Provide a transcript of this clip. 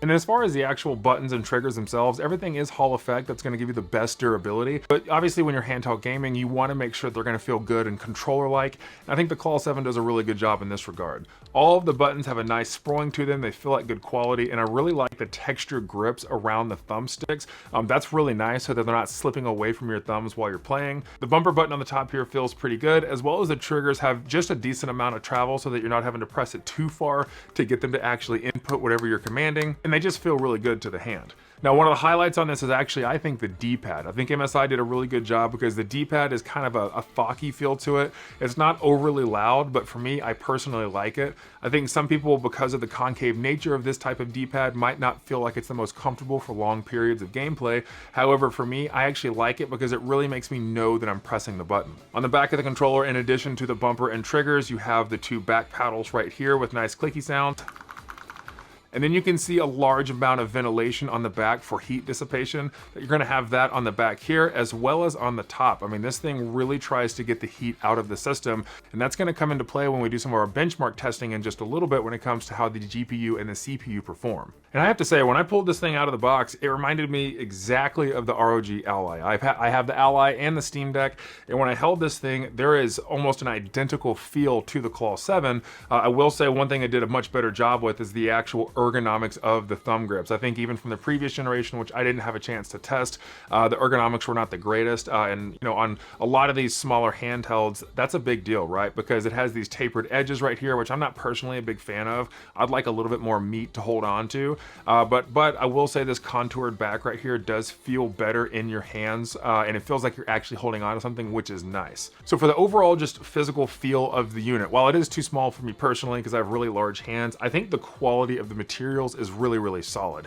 And as far as the actual buttons and triggers themselves, everything is Hall effect. That's going to give you the best durability. But obviously when you're handheld gaming, you want to make sure they're going to feel good and controller-like. And I think the Claw 7 does a really good job in this regard. All of the buttons have a nice sprawling to them. They feel like good quality. And I really like the textured grips around the thumbsticks. That's really nice so that they're not slipping away from your thumbs while you're playing. The bumper button on the top here feels pretty good, as well as the triggers have just a decent amount of travel so that you're not having to press it too far to get them to actually input whatever you're commanding. And they just feel really good to the hand. Now, one of the highlights on this is actually, I think, the D-pad. I think MSI did a really good job because the D-pad is kind of a thocky feel to it. It's not overly loud, but for me, I personally like it. I think some people, because of the concave nature of this type of D-pad, might not feel like it's the most comfortable for long periods of gameplay. However, for me, I actually like it because it really makes me know that I'm pressing the button. On the back of the controller, in addition to the bumper and triggers, you have the two back paddles right here with nice clicky sounds. And then you can see a large amount of ventilation on the back for heat dissipation. You're gonna have that on the back here as well as on the top. I mean, this thing really tries to get the heat out of the system, and that's gonna come into play when we do some of our benchmark testing in just a little bit when it comes to how the GPU and the CPU perform. And I have to say, when I pulled this thing out of the box, it reminded me exactly of the ROG Ally. I have the Ally and the Steam Deck, and when I held this thing, there is almost an identical feel to the Claw 7. I will say one thing it did a much better job with is the actual ergonomics of the thumb grips. I think even from the previous generation, which I didn't have a chance to test, the ergonomics were not the greatest. And you know, on a lot of these smaller handhelds, that's a big deal, right? Because it has these tapered edges right here, which I'm not personally a big fan of. I'd like a little bit more meat to hold on to. But I will say this contoured back right here does feel better in your hands, and it feels like you're actually holding on to something, which is nice. So for the overall just physical feel of the unit, while it is too small for me personally because I have really large hands, I think the quality of the materials is really, really solid.